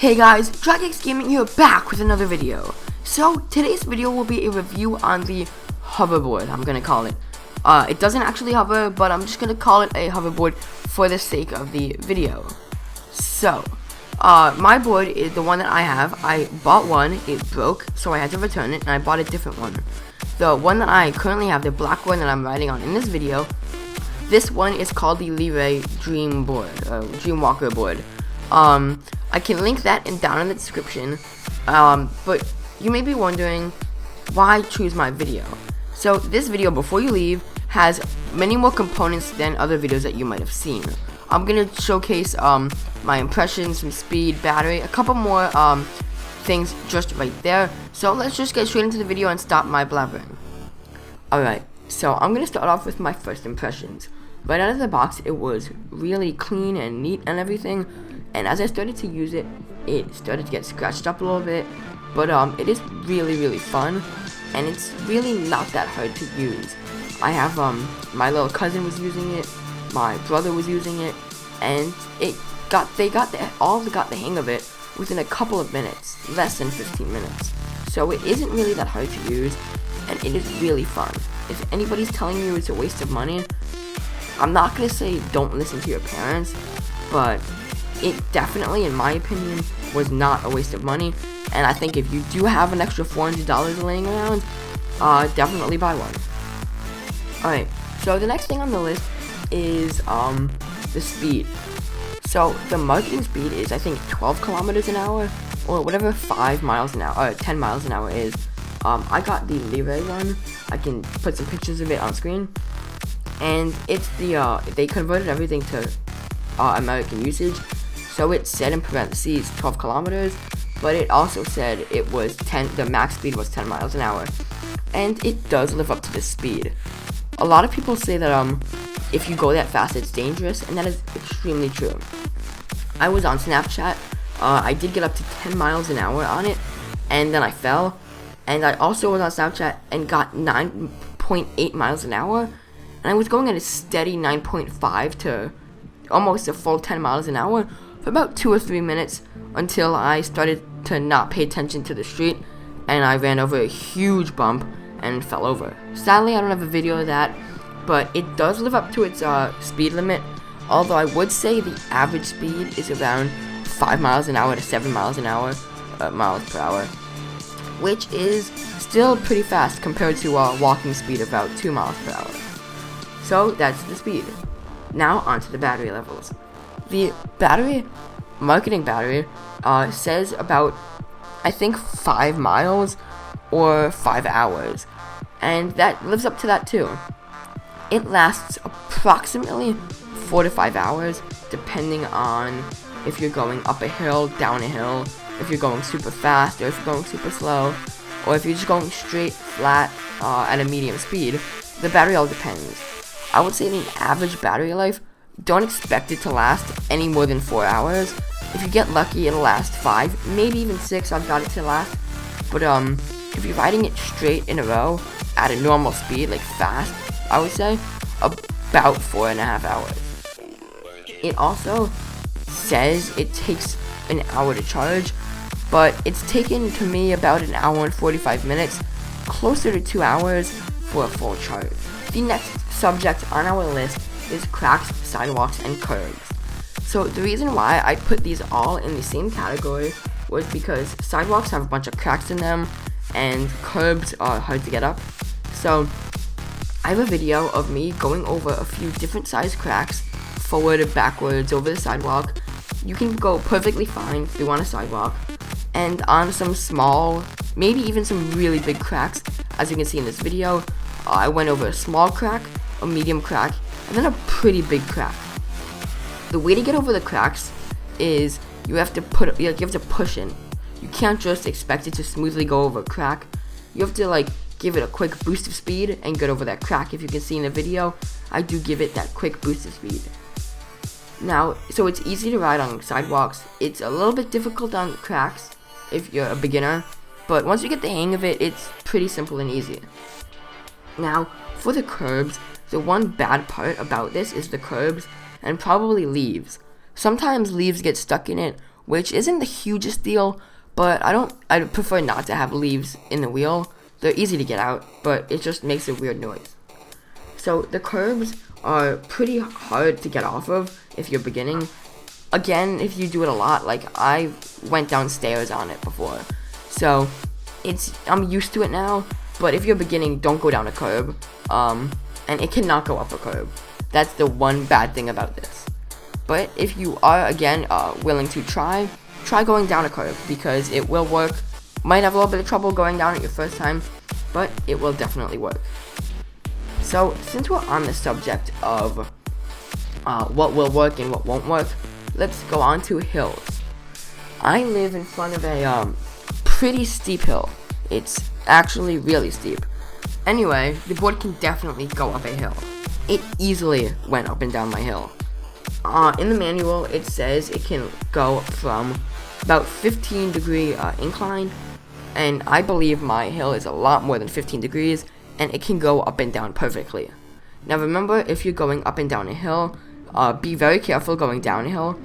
Hey guys, DragX Gaming here, back with another video. So today's video will be a review on the hoverboard, I'm gonna call it. It doesn't actually hover, but I'm just gonna call it a hoverboard for the sake of the video. So, my board is the one that I have. I bought one, it broke, so I had to return it, and I bought a different one. The one that I currently have, the black one that I'm riding on in this video, this one is called the Reiew Dreamwalker board. I can link that down in the description, but you may be wondering why choose my video. So this video, before you leave, has many more components than other videos that you might have seen. I'm gonna showcase my impressions, some speed, battery, a couple more things just right there. So let's just get straight into the video and stop my blabbering. Alright, so I'm gonna start off with my first impressions. Right out of the box, it was really clean and neat and everything. And as I started to use it, it started to get scratched up a little bit. But it is really fun, and it's really not that hard to use. I have my little cousin was using it, my brother was using it, and they got the hang of it within a couple of minutes, less than 15 minutes. So it isn't really that hard to use, and it is really fun. If anybody's telling you it's a waste of money, I'm not gonna say don't listen to your parents, but it definitely, in my opinion, was not a waste of money. And I think if you do have an extra $400 laying around, definitely buy one. Alright, so the next thing on the list is the speed. So the marketing speed is, I think, 12 kilometers an hour, or whatever 5 miles an hour, or 10 miles an hour is. I got the Reiew one. I can put some pictures of it on screen. And it's they converted everything to American usage. So it said in parentheses 12 kilometers, but it also said it was the max speed was 10 miles an hour. And it does live up to this speed. A lot of people say that if you go that fast, it's dangerous, and that is extremely true. I was on Snapchat, I did get up to 10 miles an hour on it, and then I fell. And I also was on Snapchat and got 9.8 miles an hour, and I was going at a steady 9.5 to almost a full 10 miles an hour for about 2 or 3 minutes until I started to not pay attention to the street, and I ran over a huge bump and fell over. Sadly, I don't have a video of that, but it does live up to its speed limit, although I would say the average speed is around 5 miles an hour to 7 miles an hour, miles per hour, which is still pretty fast compared to walking speed about 2 miles per hour. So that's the speed. Now onto the battery levels. The marketing battery, says about, I think, 5 miles or 5 hours. And that lives up to that too. It lasts approximately 4 to 5 hours, depending on if you're going up a hill, down a hill, if you're going super fast, or if you're going super slow, or if you're just going straight, flat, at a medium speed. The battery all depends. I would say in average battery life, don't expect it to last any more than 4 hours. If you get lucky, it'll last 5, maybe even 6. I've got it to last. But if you're riding it straight in a row at a normal speed, like fast, I would say about 4.5 hours. It also says it takes an hour to charge, but it's taken to me about an hour and 45 minutes, closer to 2 hours for a full charge. The next subject on our list is cracks, sidewalks, and curbs. So the reason why I put these all in the same category was because sidewalks have a bunch of cracks in them, and curbs are hard to get up. So I have a video of me going over a few different size cracks, forward and backwards over the sidewalk. You can go perfectly fine through on a sidewalk, and on some small, maybe even some really big cracks. As you can see in this video, I went over a small crack, a medium crack, and then a pretty big crack. The way to get over the cracks is you have to push in. You can't just expect it to smoothly go over a crack. You have to give it a quick boost of speed and get over that crack. If you can see in the video, I do give it that quick boost of speed. Now, so it's easy to ride on sidewalks. It's a little bit difficult on cracks if you're a beginner, but once you get the hang of it, it's pretty simple and easy. Now, for the curbs, the one bad part about this is the curbs and probably leaves. Sometimes leaves get stuck in it, which isn't the hugest deal, but I prefer not to have leaves in the wheel. They're easy to get out, but it just makes a weird noise. So the curbs are pretty hard to get off of if you're beginning. Again, if you do it a lot, like I went downstairs on it before, so I'm used to it now. But if you're beginning, don't go down a curb, and it cannot go up a curb. That's the one bad thing about this. But if you are, again, willing to try going down a curb, because it will work. Might have a little bit of trouble going down it your first time, but it will definitely work. So, since we're on the subject of what will work and what won't work, let's go on to hills. I live in front of a pretty steep hill. It's actually really steep. Anyway, the board can definitely go up a hill. It easily went up and down my hill. In the manual, it says it can go from about 15-degree incline, and I believe my hill is a lot more than 15 degrees, and it can go up and down perfectly. Now remember, if you're going up and down a hill, be very careful going downhill,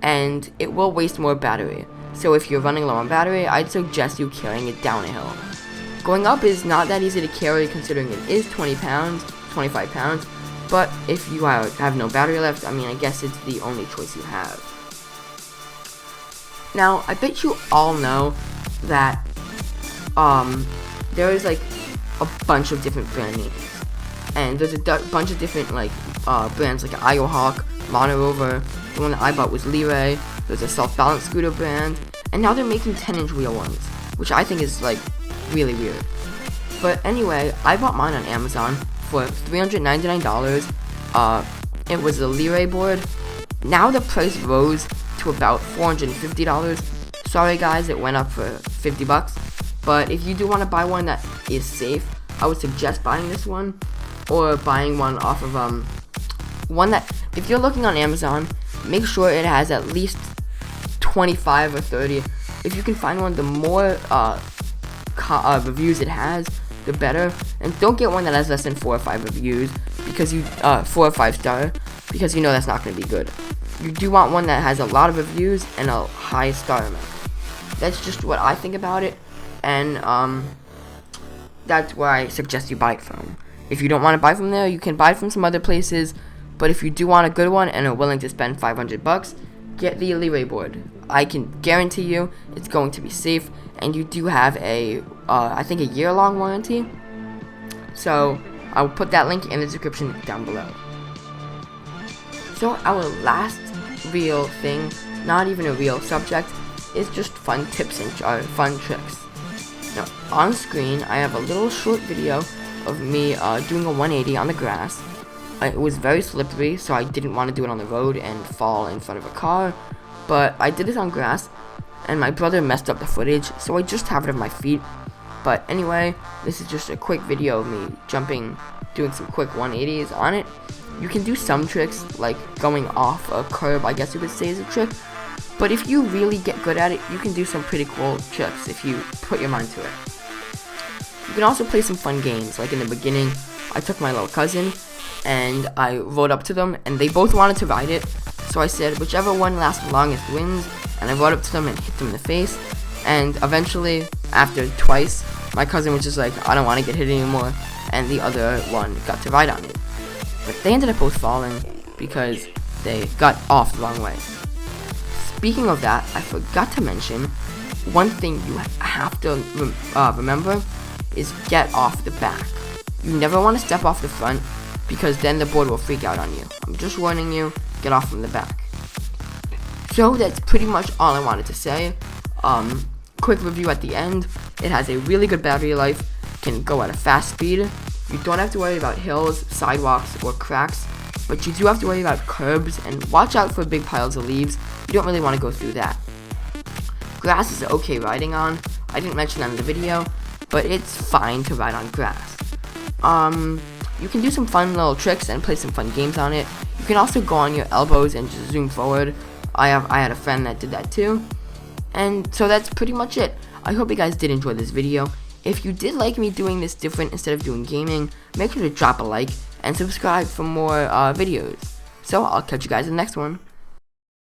and it will waste more battery. So if you're running low on battery, I'd suggest you carrying it down a hill. Going up is not that easy to carry, considering it is 20 pounds, 25 pounds, but if you have no battery left, I mean, I guess it's the only choice you have. Now, I bet you all know that there is like a bunch of different brand names, and there's a bunch of different like brands like Iohawk, Mono-Rover. The one that I bought was Reiew. There's a self-balance scooter brand, and now they're making 10-inch wheel ones, which I think is like really weird. But anyway, I bought mine on Amazon for $399. It was a Reiew board. Now the price rose to about $450. Sorry guys, it went up for $50. But if you do want to buy one that is safe, I would suggest buying this one, or buying one off of one that, if you're looking on Amazon, make sure it has at least 25 or 30. If you can find one, the more reviews it has, the better. And don't get one that has less than 4 or 5 reviews, because 4 or 5 star, because you know that's not going to be good. You do want one that has a lot of reviews and a high star amount. That's just what I think about it, and that's where I suggest you buy it from. If you don't want to buy from there, you can buy it from some other places, but if you do want a good one and are willing to spend $500, get the Reiew board. I can guarantee you it's going to be safe, and you do have a, I think, a year-long warranty. So I will put that link in the description down below. So our last real thing, not even a real subject, is just fun tips and fun tricks. Now on screen, I have a little short video of me doing a 180 on the grass. It was very slippery, so I didn't want to do it on the road and fall in front of a car, but I did it on grass, and my brother messed up the footage, so I just have it on my feet. But anyway, this is just a quick video of me jumping, doing some quick 180s on it. You can do some tricks, like going off a curb, I guess you could say is a trick, but if you really get good at it, you can do some pretty cool tricks if you put your mind to it. You can also play some fun games, like in the beginning, I took my little cousin, and I rode up to them, and they both wanted to ride it, so I said, whichever one lasts the longest wins, and I rode up to them and hit them in the face, and eventually, after twice, my cousin was just like, I don't want to get hit anymore, and the other one got to ride on it. But they ended up both falling, because they got off the wrong way. Speaking of that, I forgot to mention, one thing you have to remember is get off the back. You never want to step off the front, because then the board will freak out on you. I'm just warning you, get off from the back. So that's pretty much all I wanted to say. Quick review at the end. It has a really good battery life, can go at a fast speed. You don't have to worry about hills, sidewalks, or cracks, but you do have to worry about curbs, and watch out for big piles of leaves. You don't really want to go through that. Grass is okay riding on. I didn't mention that in the video, but it's fine to ride on grass. You can do some fun little tricks and play some fun games on it. You can also go on your elbows and just zoom forward. I had a friend that did that too. And so that's pretty much it. I hope you guys did enjoy this video. If you did like me doing this different instead of doing gaming, make sure to drop a like and subscribe for more videos. So I'll catch you guys in the next one.